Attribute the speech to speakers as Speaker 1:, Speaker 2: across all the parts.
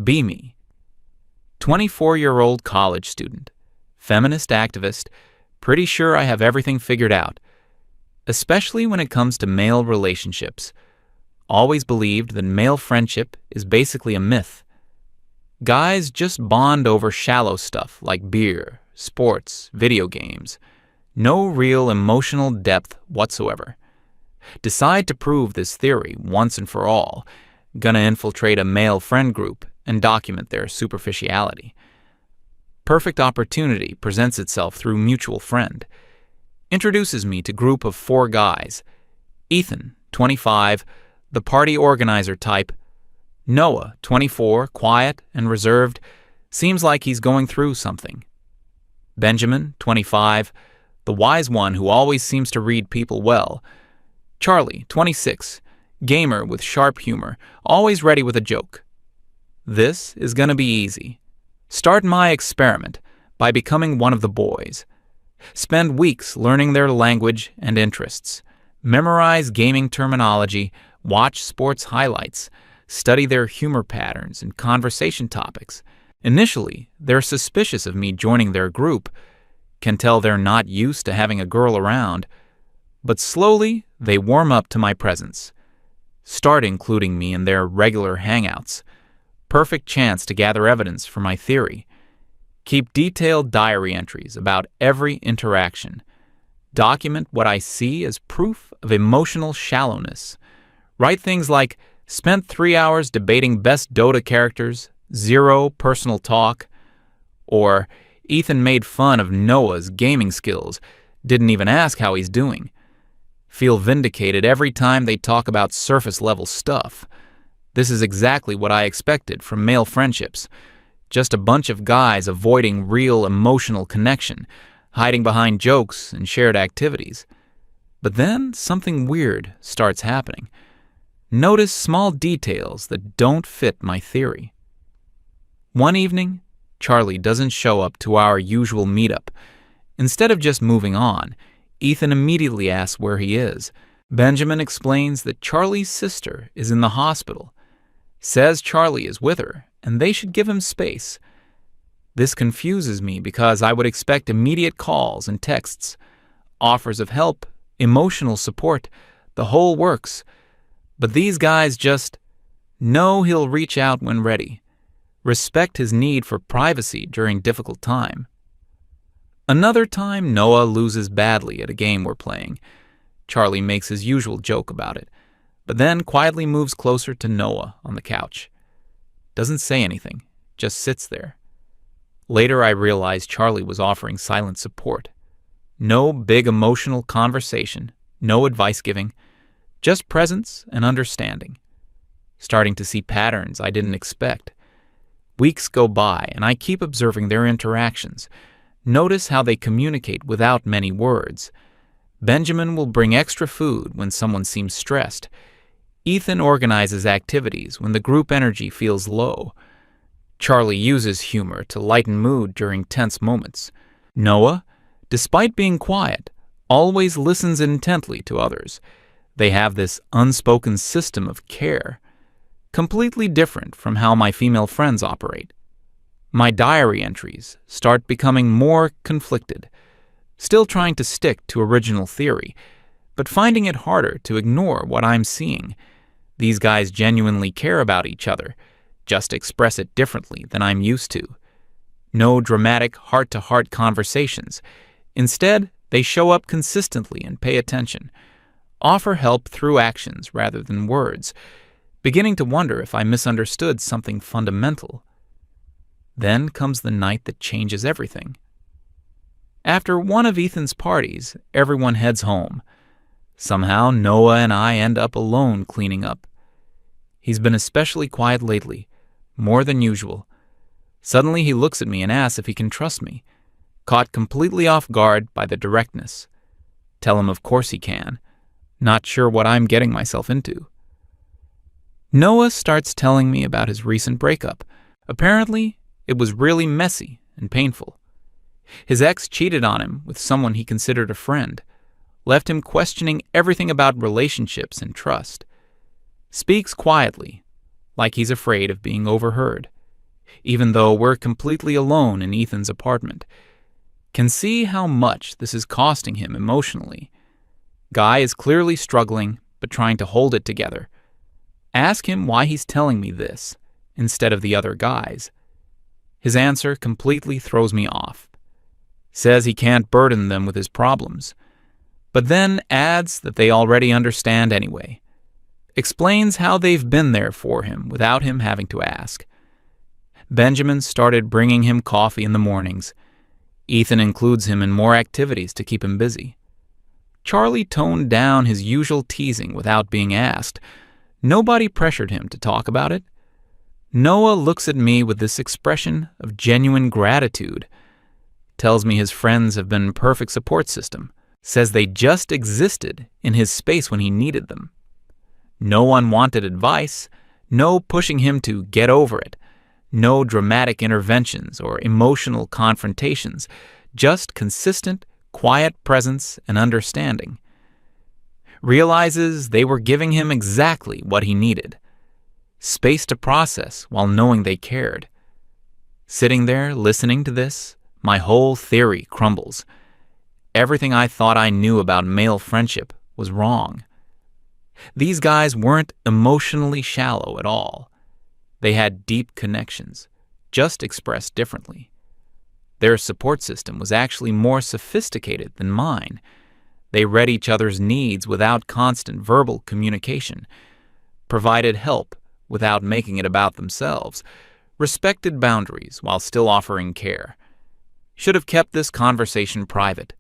Speaker 1: Be me. 24-year-old college student, feminist activist, pretty sure I have everything figured out, especially when it comes to male relationships. Always believed that male friendship is basically a myth. Guys just bond over shallow stuff like beer, sports, video games. No real emotional depth whatsoever. Decide to prove this theory once and for all. Gonna infiltrate a male friend group and document their superficiality. Perfect opportunity presents itself through mutual friend. Introduces me to group of 4 guys. Ethan, 25, the party organizer type. Noah, 24, quiet and reserved, seems like he's going through something. Benjamin, 25, the wise one who always seems to read people well. Charlie, 26, gamer with sharp humor, always ready with a joke. This is going to be easy. Start my experiment by becoming one of the boys. Spend weeks learning their language and interests. Memorize gaming terminology, watch sports highlights, study their humor patterns and conversation topics. Initially, they're suspicious of me joining their group, can tell they're not used to having a girl around, but slowly they warm up to my presence. Start including me in their regular hangouts. Perfect chance to gather evidence for my theory. Keep detailed diary entries about every interaction. Document what I see as proof of emotional shallowness. Write things like, spent 3 hours debating best Dota characters, 0 personal talk, or Ethan made fun of Noah's gaming skills, didn't even ask how he's doing. Feel vindicated every time they talk about surface-level stuff. This is exactly what I expected from male friendships. Just a bunch of guys avoiding real emotional connection, hiding behind jokes and shared activities. But then something weird starts happening. Notice small details that don't fit my theory. One evening, Charlie doesn't show up to our usual meetup. Instead of just moving on, Ethan immediately asks where he is. Benjamin explains that Charlie's sister is in the hospital. Says Charlie is with her, and they should give him space. This confuses me because I would expect immediate calls and texts, offers of help, emotional support, the whole works. But these guys just know he'll reach out when ready. Respect his need for privacy during difficult time. Another time, Noah loses badly at a game we're playing. Charlie makes his usual joke about it, but then quietly moves closer to Noah on the couch. Doesn't say anything, just sits there. Later I realize Charlie was offering silent support. No big emotional conversation, no advice giving, just presence and understanding. Starting to see patterns I didn't expect. Weeks go by and I keep observing their interactions. Notice how they communicate without many words. Benjamin will bring extra food when someone seems stressed. Ethan organizes activities when the group energy feels low. Charlie uses humor to lighten mood during tense moments. Noah, despite being quiet, always listens intently to others. They have this unspoken system of care, completely different from how my female friends operate. My diary entries start becoming more conflicted, still trying to stick to original theory, but finding it harder to ignore what I'm seeing. These guys genuinely care about each other, just express it differently than I'm used to. No dramatic heart-to-heart conversations. Instead, they show up consistently and pay attention. Offer help through actions rather than words, beginning to wonder if I misunderstood something fundamental. Then comes the night that changes everything. After one of Ethan's parties, everyone heads home. Somehow, Noah and I end up alone cleaning up. He's been especially quiet lately, more than usual. Suddenly he looks at me and asks if he can trust me, caught completely off guard by the directness. Tell him of course he can, not sure what I'm getting myself into. Noah starts telling me about his recent breakup. Apparently, it was really messy and painful. His ex cheated on him with someone he considered a friend, left him questioning everything about relationships and trust. Speaks quietly, like he's afraid of being overheard. even though we're completely alone in Ethan's apartment. Can see how much this is costing him emotionally. Guy is clearly struggling, but trying to hold it together. Ask him why he's telling me this, instead of the other guys. His answer completely throws me off. Says he can't burden them with his problems, but then adds that they already understand anyway. Explains how they've been there for him without him having to ask. Benjamin started bringing him coffee in the mornings. Ethan includes him in more activities to keep him busy. Charlie toned down his usual teasing without being asked. Nobody pressured him to talk about it. Noah looks at me with this expression of genuine gratitude. Tells me his friends have been a perfect support system. Says they just existed in his space when he needed them. No unwanted advice, no pushing him to get over it, no dramatic interventions or emotional confrontations, just consistent, quiet presence and understanding. Realizes they were giving him exactly what he needed. Space to process while knowing they cared. Sitting there listening to this, my whole theory crumbles. Everything I thought I knew about male friendship was wrong. These guys weren't emotionally shallow at all. They had deep connections, just expressed differently. Their support system was actually more sophisticated than mine. They read each other's needs without constant verbal communication, provided help without making it about themselves, respected boundaries while still offering care. Should have kept this conversation private,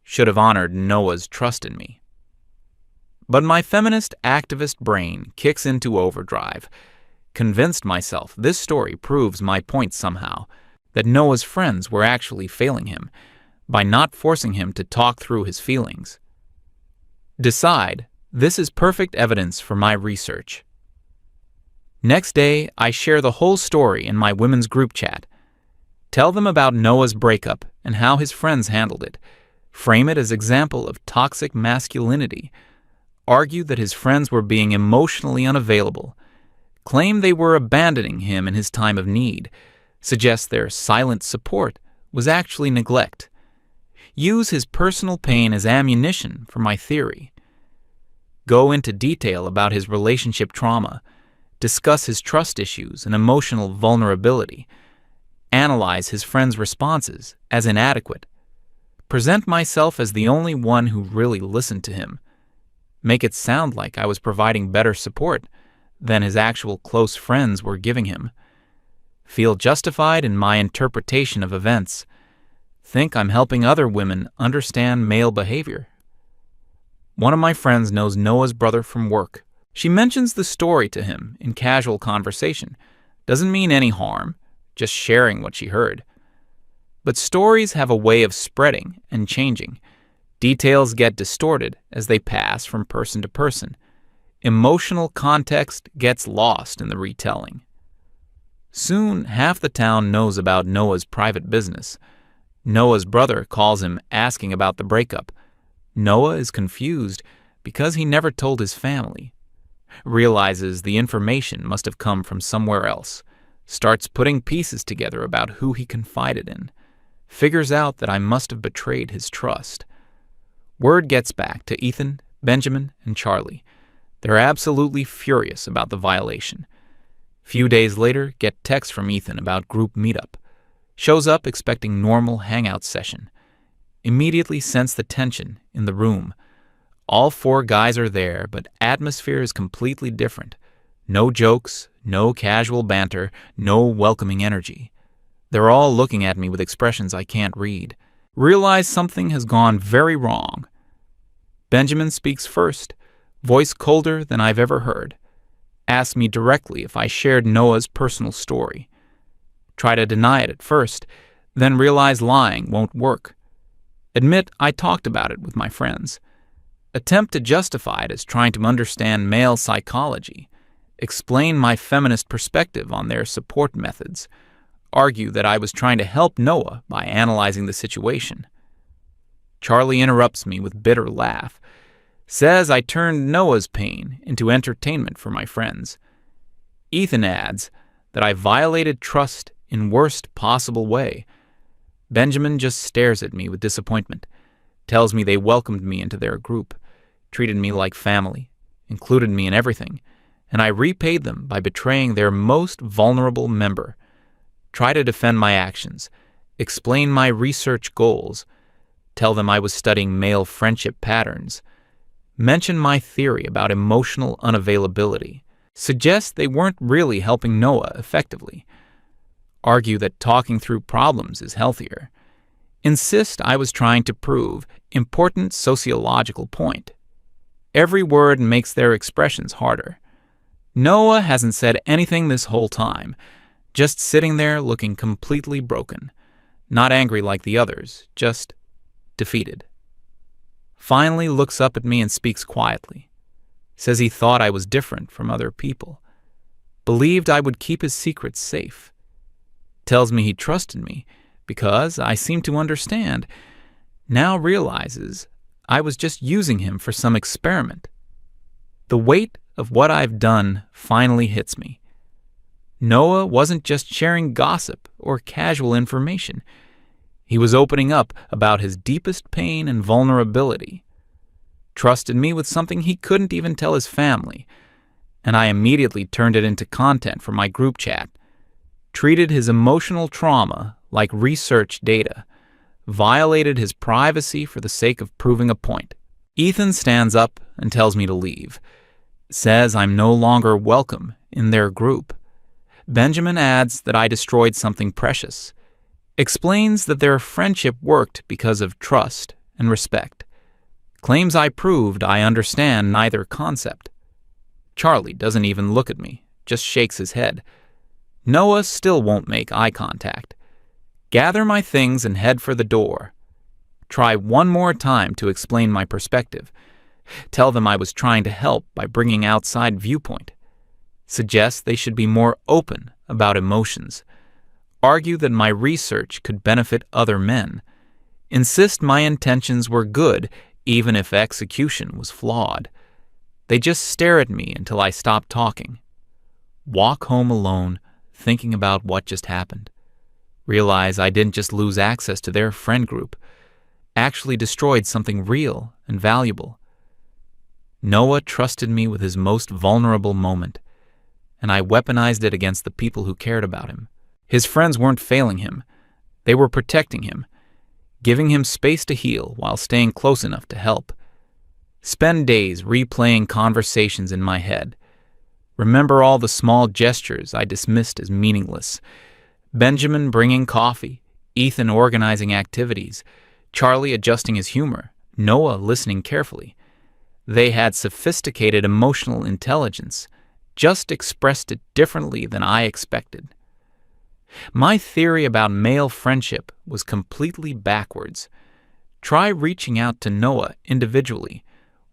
Speaker 1: should have honored Noah's trust in me. But my feminist activist brain kicks into overdrive. Convinced myself this story proves my point somehow, that Noah's friends were actually failing him by not forcing him to talk through his feelings. Decide this is perfect evidence for my research. Next day, I share the whole story in my women's group chat. Tell them about Noah's breakup and how his friends handled it. Frame it as example of toxic masculinity. Argue that his friends were being emotionally unavailable. Claim they were abandoning him in his time of need. Suggest their silent support was actually neglect. Use his personal pain as ammunition for my theory. Go into detail about his relationship trauma. Discuss his trust issues and emotional vulnerability. Analyze his friends' responses as inadequate. Present myself as the only one who really listened to him. Make it sound like I was providing better support than his actual close friends were giving him. Feel justified in my interpretation of events. Think I'm helping other women understand male behavior. One of my friends knows Noah's brother from work. She mentions the story to him in casual conversation. Doesn't mean any harm, just sharing what she heard. But stories have a way of spreading and changing. Details get distorted as they pass from person to person. Emotional context gets lost in the retelling. Soon, half the town knows about Noah's private business. Noah's brother calls him asking about the breakup. Noah is confused because he never told his family. Realizes the information must have come from somewhere else. Starts putting pieces together about who he confided in. Figures out that I must have betrayed his trust. Word gets back to Ethan, Benjamin, and Charlie. They're absolutely furious about the violation. Few days later, get text from Ethan about group meetup. Shows up expecting normal hangout session. Immediately sense the tension in the room. All 4 guys are there, but atmosphere is completely different. No jokes, no casual banter, no welcoming energy. They're all looking at me with expressions I can't read. Realize something has gone very wrong. Benjamin speaks first, voice colder than I've ever heard. Asks me directly if I shared Noah's personal story. Try to deny it at first, then realize lying won't work. Admit I talked about it with my friends. Attempt to justify it as trying to understand male psychology. Explain my feminist perspective on their support methods. Argue that I was trying to help Noah by analyzing the situation. Charlie interrupts me with bitter laugh. Says I turned Noah's pain into entertainment for my friends. Ethan adds that I violated trust in worst possible way. Benjamin just stares at me with disappointment, tells me they welcomed me into their group, treated me like family, included me in everything, and I repaid them by betraying their most vulnerable member. Try to defend my actions, explain my research goals, tell them I was studying male friendship patterns, mention my theory about emotional unavailability, suggest they weren't really helping Noah effectively, argue that talking through problems is healthier, insist I was trying to prove important sociological point. Every word makes their expressions harder. Noah hasn't said anything this whole time, just sitting there looking completely broken, not angry like the others, just defeated. Finally looks up at me and speaks quietly. Says he thought I was different from other people. Believed I would keep his secrets safe. Tells me he trusted me because I seemed to understand. Now realizes I was just using him for some experiment. The weight of what I've done finally hits me. Noah wasn't just sharing gossip or casual information. He was opening up about his deepest pain and vulnerability. Trusted me with something he couldn't even tell his family, and I immediately turned it into content for my group chat. Treated his emotional trauma like research data, violated his privacy for the sake of proving a point. Ethan stands up and tells me to leave. Says I'm no longer welcome in their group. Benjamin adds that I destroyed something precious. Explains that their friendship worked because of trust and respect. Claims I proved I understand neither concept. Charlie doesn't even look at me, just shakes his head. Noah still won't make eye contact. Gather my things and head for the door. Try one more time to explain my perspective. Tell them I was trying to help by bringing outside viewpoint. Suggest they should be more open about emotions. Argue that my research could benefit other men. Insist my intentions were good even if execution was flawed. They just stare at me until I stop talking. Walk home alone, thinking about what just happened. Realize I didn't just lose access to their friend group, actually destroyed something real and valuable. Noah trusted me with his most vulnerable moment, and I weaponized it against the people who cared about him. His friends weren't failing him. They were protecting him, giving him space to heal while staying close enough to help. Spend days replaying conversations in my head. Remember all the small gestures I dismissed as meaningless. Benjamin bringing coffee, Ethan organizing activities, Charlie adjusting his humor, Noah listening carefully. They had sophisticated emotional intelligence, just expressed it differently than I expected. My theory about male friendship was completely backwards. Try reaching out to Noah individually,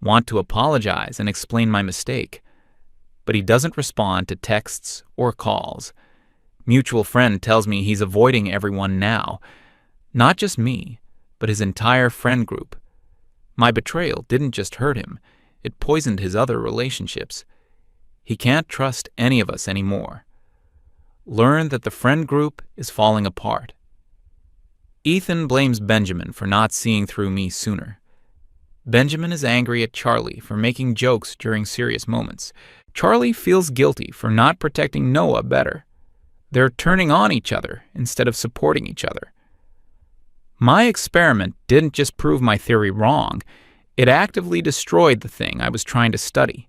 Speaker 1: want to apologize and explain my mistake. But he doesn't respond to texts or calls. Mutual friend tells me he's avoiding everyone now. Not just me, but his entire friend group. My betrayal didn't just hurt him, it poisoned his other relationships. He can't trust any of us anymore. Learn that the friend group is falling apart. Ethan blames Benjamin for not seeing through me sooner. Benjamin is angry at Charlie for making jokes during serious moments. Charlie feels guilty for not protecting Noah better. They're turning on each other instead of supporting each other. My experiment didn't just prove my theory wrong, it actively destroyed the thing I was trying to study.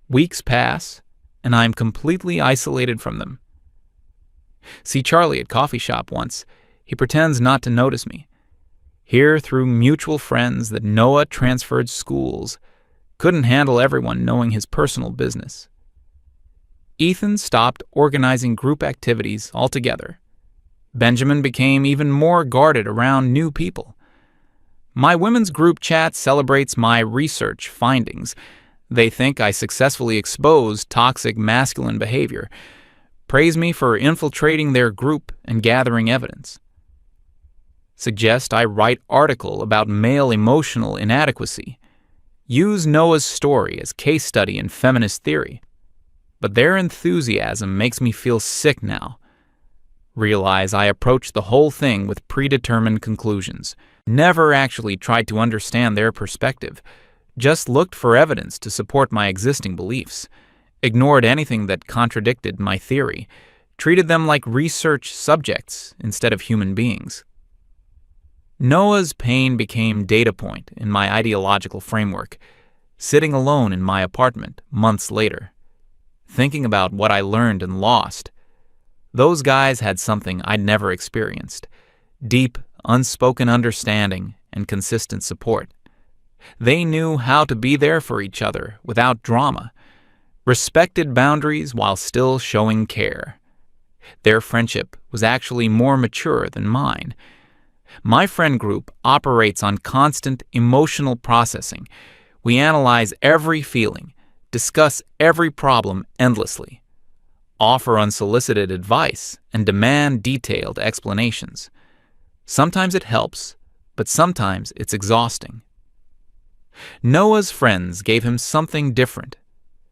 Speaker 1: Weeks pass, and I'm completely isolated from them. See Charlie at coffee shop once. He pretends not to notice me. Hear through mutual friends that Noah transferred schools. Couldn't handle everyone knowing his personal business. Ethan stopped organizing group activities altogether. Benjamin became even more guarded around new people. My women's group chat celebrates my research findings. They think I successfully exposed toxic masculine behavior, praise me for infiltrating their group and gathering evidence. Suggest I write article about male emotional inadequacy. Use Noah's story as case study in feminist theory. But their enthusiasm makes me feel sick now. realize I approached the whole thing with predetermined conclusions. Never actually tried to understand their perspective, just looked for evidence to support my existing beliefs, ignored anything that contradicted my theory, treated them like research subjects instead of human beings. Noah's pain became data point in my ideological framework, sitting alone in my apartment months later, thinking about what I learned and lost. Those guys had something I'd never experienced: deep, unspoken understanding and consistent support. They knew how to be there for each other without drama, respected boundaries while still showing care. Their friendship was actually more mature than mine. My friend group operates on constant emotional processing. We analyze every feeling, discuss every problem endlessly, offer unsolicited advice, and demand detailed explanations. Sometimes it helps, but sometimes it's exhausting. Noah's friends gave him something different: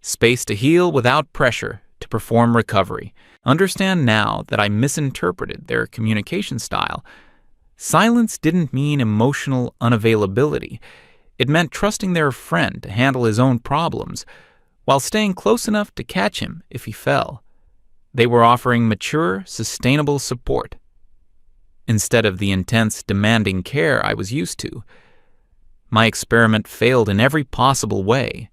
Speaker 1: space to heal without pressure to perform recovery. Understand now that I misinterpreted their communication style. Silence didn't mean emotional unavailability. It meant trusting their friend to handle his own problems while staying close enough to catch him if he fell. They were offering mature, sustainable support instead of the intense, demanding care I was used to. My experiment failed in every possible way.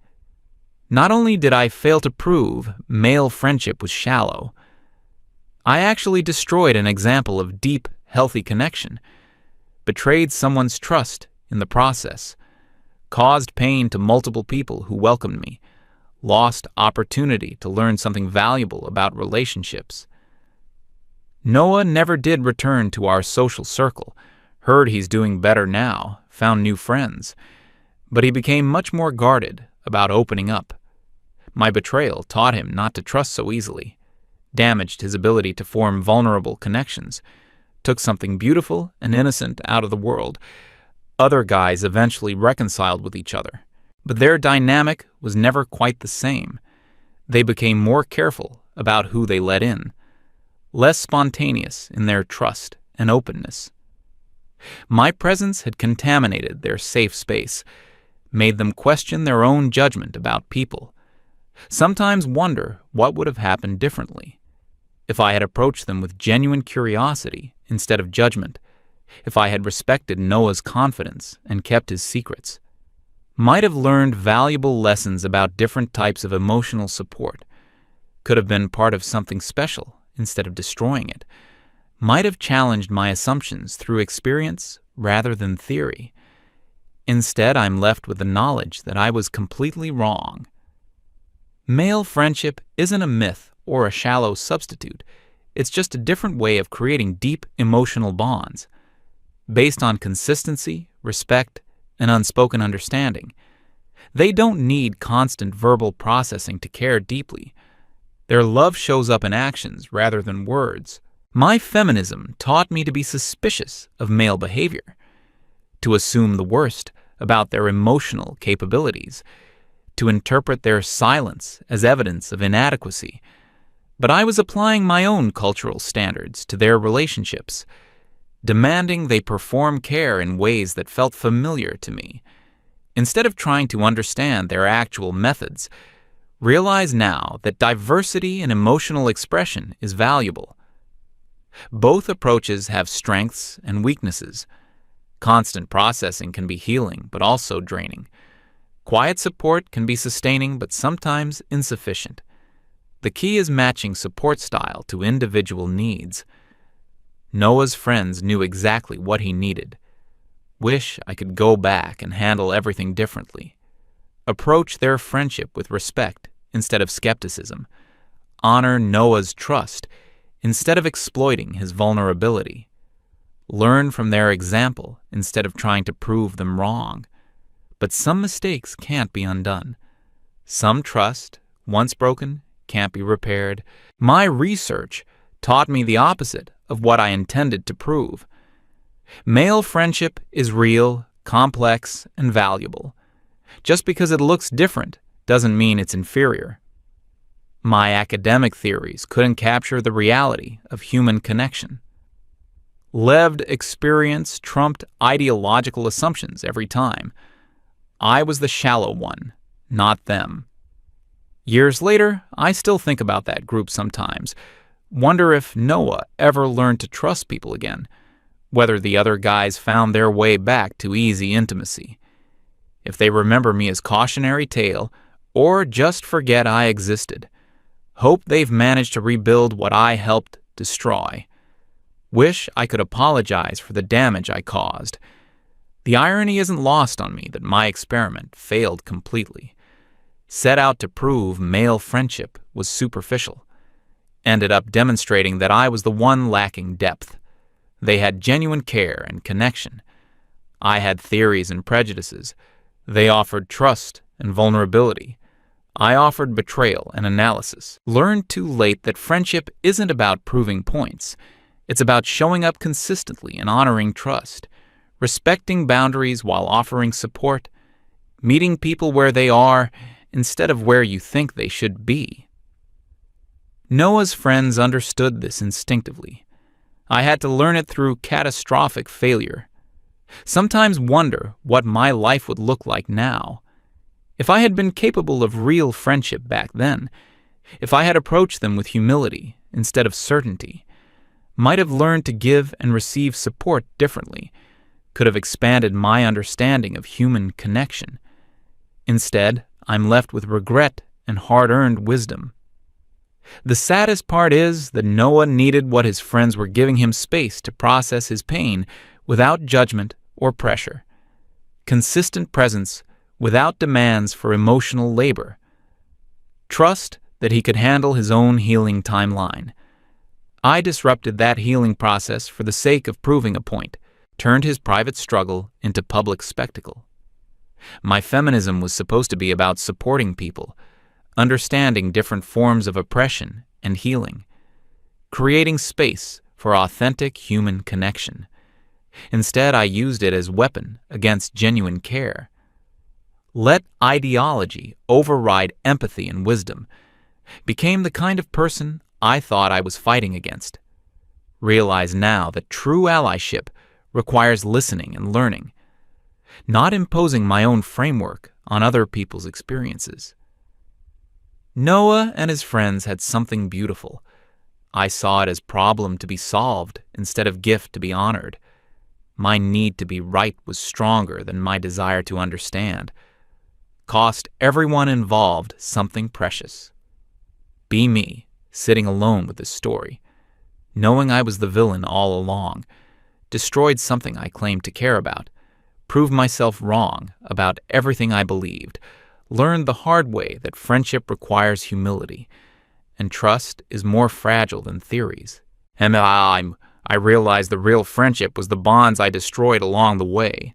Speaker 1: Not only did I fail to prove male friendship was shallow, I actually destroyed an example of deep, healthy connection, betrayed someone's trust in the process, caused pain to multiple people who welcomed me, lost opportunity to learn something valuable about relationships. Noah never did return to our social circle, heard he's doing better now, found new friends, but he became much more guarded about opening up. My betrayal taught him not to trust so easily, damaged his ability to form vulnerable connections, took something beautiful and innocent out of the world. Other guys eventually reconciled with each other, but their dynamic was never quite the same. They became more careful about who they let in, less spontaneous in their trust and openness. My presence had contaminated their safe space, made them question their own judgment about people, sometimes wonder what would have happened differently if I had approached them with genuine curiosity instead of judgment, if I had respected Noah's confidence and kept his secrets. Might have learned valuable lessons about different types of emotional support, could have been part of something special instead of destroying it, might have challenged my assumptions through experience rather than theory. Instead, I'm left with the knowledge that I was completely wrong. Male friendship isn't a myth or a shallow substitute. It's just a different way of creating deep emotional bonds, based on consistency, respect, and unspoken understanding. They don't need constant verbal processing to care deeply. Their love shows up in actions rather than words. My feminism taught me to be suspicious of male behavior, to assume the worst about their emotional capabilities, to interpret their silence as evidence of inadequacy. But I was applying my own cultural standards to their relationships, demanding they perform care in ways that felt familiar to me. Instead of trying to understand their actual methods, realize now that diversity in emotional expression is valuable. Both approaches have strengths and weaknesses. Constant processing can be healing, but also draining. Quiet support can be sustaining, but sometimes insufficient. The key is matching support style to individual needs. Noah's friends knew exactly what he needed. Wish I could go back and handle everything differently. Approach their friendship with respect instead of skepticism. Honor Noah's trust instead of exploiting his vulnerability. Learn from their example instead of trying to prove them wrong. But some mistakes can't be undone. Some trust, once broken, can't be repaired. My research taught me the opposite of what I intended to prove. Male friendship is real, complex, and valuable. Just because it looks different doesn't mean it's inferior. My academic theories couldn't capture the reality of human connection. Lived experience trumped ideological assumptions every time. I was the shallow one, not them. Years later, I still think about that group sometimes. Wonder if Noah ever learned to trust people again, whether the other guys found their way back to easy intimacy. If they remember me as cautionary tale, or just forget I existed. Hope they've managed to rebuild what I helped destroy. Wish I could apologize for the damage I caused. The irony isn't lost on me that my experiment failed completely. Set out to prove male friendship was superficial. Ended up demonstrating that I was the one lacking depth. They had genuine care and connection. I had theories and prejudices. They offered trust and vulnerability. I offered betrayal and analysis. Learned too late that friendship isn't about proving points. It's about showing up consistently and honoring trust, respecting boundaries while offering support, meeting people where they are instead of where you think they should be. Noah's friends understood this instinctively. I had to learn it through catastrophic failure. Sometimes wonder what my life would look like now. If I had been capable of real friendship back then, if I had approached them with humility instead of certainty, might have learned to give and receive support differently, could have expanded my understanding of human connection. Instead, I'm left with regret and hard-earned wisdom. The saddest part is that Noah needed what his friends were giving him space to process his pain without judgment or pressure. Consistent presence without demands for emotional labor. Trust that he could handle his own healing timeline. I disrupted that healing process for the sake of proving a point, turned his private struggle into public spectacle. My feminism was supposed to be about supporting people, understanding different forms of oppression and healing, creating space for authentic human connection. Instead, I used it as a weapon against genuine care. Let ideology override empathy and wisdom. Became the kind of person I thought I was fighting against. Realize now that true allyship requires listening and learning, not imposing my own framework on other people's experiences. Noah and his friends had something beautiful. I saw it as problem to be solved instead of gift to be honored. My need to be right was stronger than my desire to understand. Cost everyone involved something precious. Be me, sitting alone with this story, knowing I was the villain all along, destroyed something I claimed to care about, proved myself wrong about everything I believed, learned the hard way that friendship requires humility, and trust is more fragile than theories. And I realized the real friendship was the bonds I destroyed along the way.